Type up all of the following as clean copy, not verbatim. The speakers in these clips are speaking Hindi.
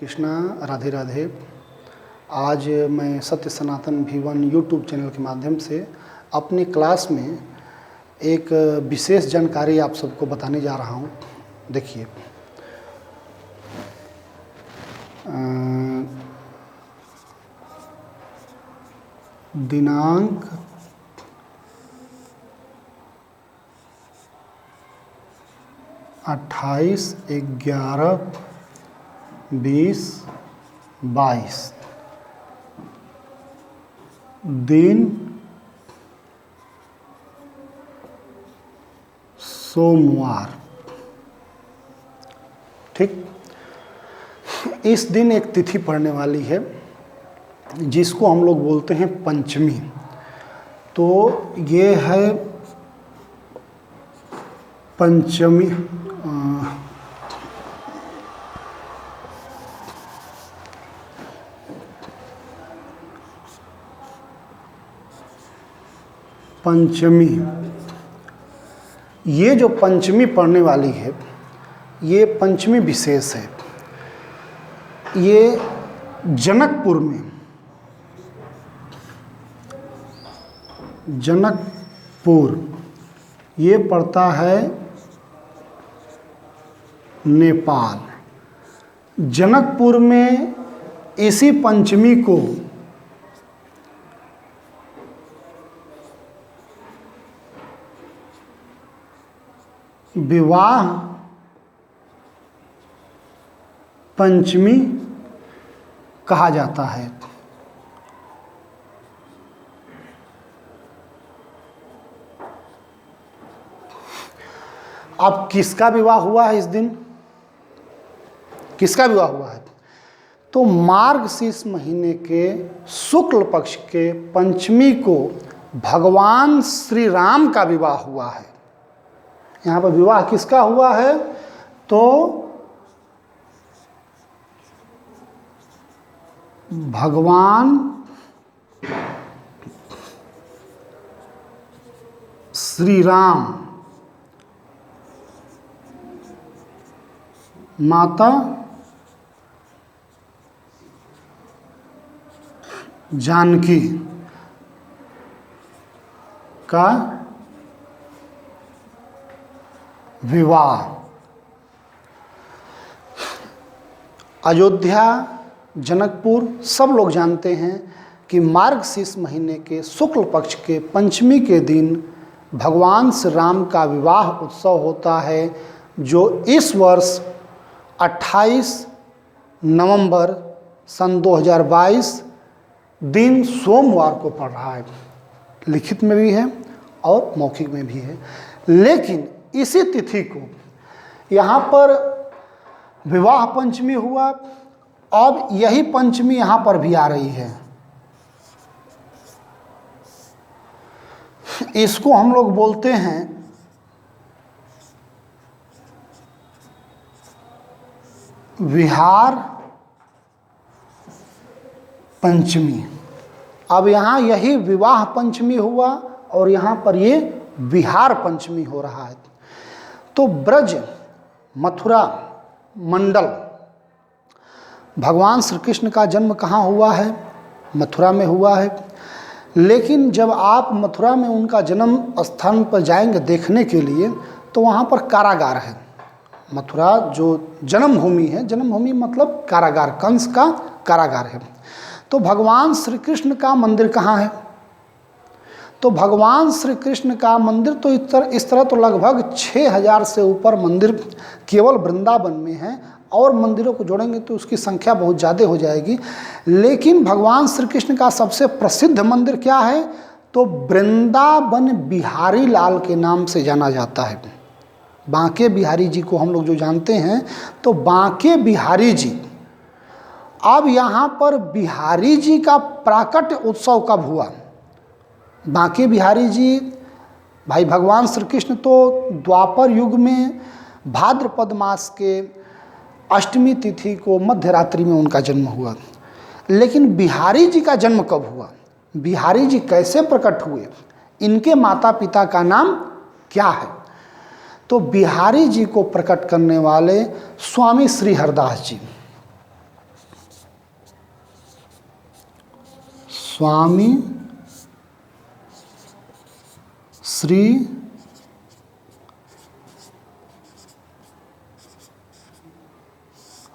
कृष्णा, राधे राधे। आज मैं सत्य सनातन V1 यूट्यूब चैनल के माध्यम से अपनी क्लास में एक विशेष जानकारी आप सबको बताने जा रहा हूँ। देखिए, दिनांक 28/11/2022 दिन सोमवार। ठीक, इस दिन एक तिथि पड़ने वाली है जिसको हम लोग बोलते हैं पंचमी। तो ये है पंचमी। पंचमी, ये जो पंचमी पड़ने वाली है ये पंचमी विशेष है। ये जनकपुर में, जनकपुर ये पड़ता है नेपाल। जनकपुर में इसी पंचमी को विवाह पंचमी कहा जाता है। अब किसका विवाह हुआ है इस दिन? किसका विवाह हुआ है? तो मार्गशीर्ष महीने के शुक्ल पक्ष के पंचमी को भगवान श्री राम का विवाह हुआ है। यहाँ पर विवाह किसका हुआ है? तो भगवान श्री राम, माता जानकी का विवाह। अयोध्या, जनकपुर सब लोग जानते हैं कि मार्गशीर्ष महीने के शुक्ल पक्ष के पंचमी के दिन भगवान श्री राम का विवाह उत्सव होता है, जो इस वर्ष 28 नवंबर सन 2022 दिन सोमवार को पड़ रहा है। लिखित में भी है और मौखिक में भी है। लेकिन इसी तिथि को यहाँ पर विवाह पंचमी हुआ। अब यही पंचमी यहाँ पर भी आ रही है। इसको हम लोग बोलते हैं विहार पंचमी। अब यहाँ यही विवाह पंचमी हुआ और यहाँ पर ये विहार पंचमी हो रहा है। तो ब्रज, मथुरा मंडल, भगवान श्री कृष्ण का जन्म कहाँ हुआ है? मथुरा में हुआ है। लेकिन जब आप मथुरा में उनका जन्म स्थान पर जाएंगे देखने के लिए, तो वहाँ पर कारागार है। मथुरा जो जन्मभूमि है, जन्मभूमि मतलब कारागार, कंस का कारागार है। तो भगवान श्री कृष्ण का मंदिर कहाँ है? तो भगवान श्री कृष्ण का मंदिर तो इस तरह तो लगभग 6000 से ऊपर मंदिर केवल वृंदावन में हैं, और मंदिरों को जोड़ेंगे तो उसकी संख्या बहुत ज़्यादा हो जाएगी। लेकिन भगवान श्री कृष्ण का सबसे प्रसिद्ध मंदिर क्या है? तो वृंदावन बिहारी लाल के नाम से जाना जाता है। बांके बिहारी जी को हम लोग जो जानते हैं, तो बांके बिहारी जी। अब यहाँ पर बिहारी जी का प्राकट्य उत्सव कब हुआ? बांके बिहारी जी, भाई भगवान श्री कृष्ण तो द्वापर युग में भाद्रपद मास के अष्टमी तिथि को मध्य रात्रि में उनका जन्म हुआ। लेकिन बिहारी जी का जन्म कब हुआ? बिहारी जी कैसे प्रकट हुए? इनके माता पिता का नाम क्या है? तो बिहारी जी को प्रकट करने वाले स्वामी श्री हरदास जी, स्वामी श्री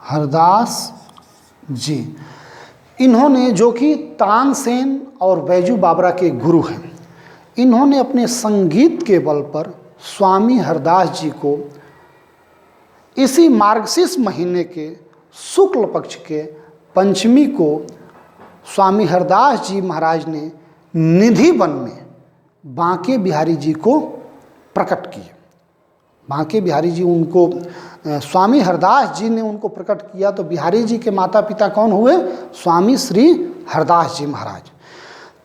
हरदास जी, इन्होंने, जो कि तानसेन और बैजू बावरा के गुरु हैं, इन्होंने अपने संगीत के बल पर स्वामी हरदास जी को इसी मार्गशीर्ष महीने के शुक्ल पक्ष के पंचमी को स्वामी हरदास जी महाराज ने निधि वन में बांके बिहारी जी को प्रकट किए। बांके बिहारी जी उनको, स्वामी हरदास जी ने उनको प्रकट किया, तो बिहारी जी के माता पिता कौन हुए? स्वामी श्री हरदास जी महाराज।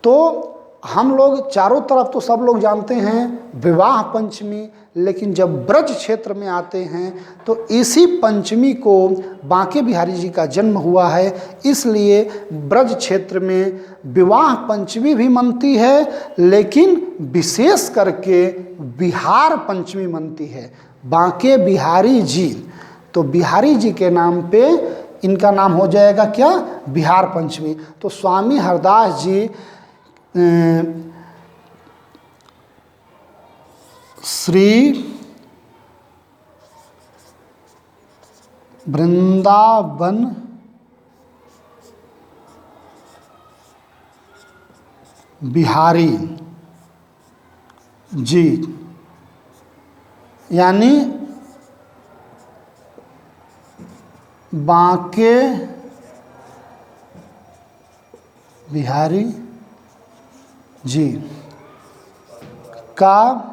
तो हम लोग चारों तरफ तो सब लोग जानते हैं विवाह पंचमी, लेकिन जब ब्रज क्षेत्र में आते हैं तो इसी पंचमी को बांके बिहारी जी का जन्म हुआ है, इसलिए ब्रज क्षेत्र में विवाह पंचमी भी मनती है, लेकिन विशेष करके बिहार पंचमी मनती है। बांके बिहारी जी, तो बिहारी जी के नाम पे इनका नाम हो जाएगा क्या? बिहार पंचमी। तो स्वामी हरदास जी श्री वृंदावन बिहारी जी, यानी बांके बिहारी जी का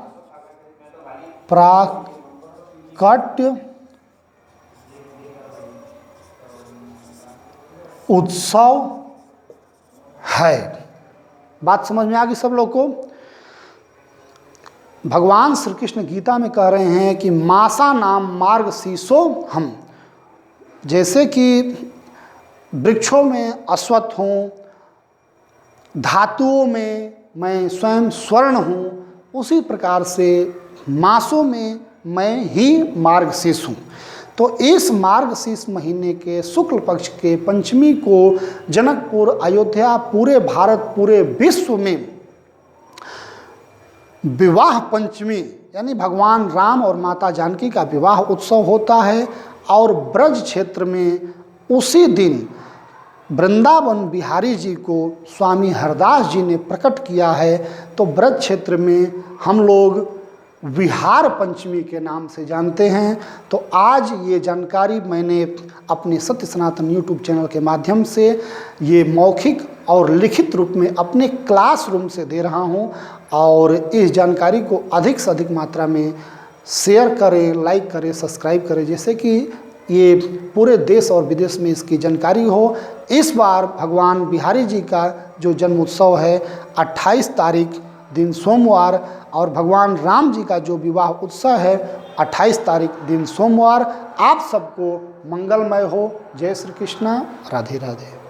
प्राकट्य उत्सव है। बात समझ में आ गई सब लोग को? भगवान श्री कृष्ण गीता में कह रहे हैं कि मासा नाम मार्ग शीशो हम, जैसे कि वृक्षों में अश्वत्थ हूँ, धातुओं में मैं स्वयं स्वर्ण हूँ, उसी प्रकार से मासों में मैं ही मार्गशीर्ष हूँ। तो इस मार्गशीर्ष महीने के शुक्ल पक्ष के पंचमी को जनकपुर, अयोध्या, पूरे भारत, पूरे विश्व में विवाह पंचमी यानी भगवान राम और माता जानकी का विवाह उत्सव होता है। और ब्रज क्षेत्र में उसी दिन वृंदावन बिहारी जी को स्वामी हरदास जी ने प्रकट किया है। तो ब्रज क्षेत्र में हम लोग विहार पंचमी के नाम से जानते हैं। तो आज ये जानकारी मैंने अपने सत्य सनातन यूट्यूब चैनल के माध्यम से ये मौखिक और लिखित रूप में अपने क्लासरूम से दे रहा हूँ। और इस जानकारी को अधिक से अधिक मात्रा में शेयर करें, लाइक करें, सब्सक्राइब करें, जैसे कि ये पूरे देश और विदेश में इसकी जानकारी हो। इस बार भगवान बिहारी जी का जो जन्म उत्सव है 28 तारीख दिन सोमवार, और भगवान राम जी का जो विवाह उत्सव है 28 तारीख दिन सोमवार। आप सबको मंगलमय हो। जय श्री कृष्णा, राधे राधे।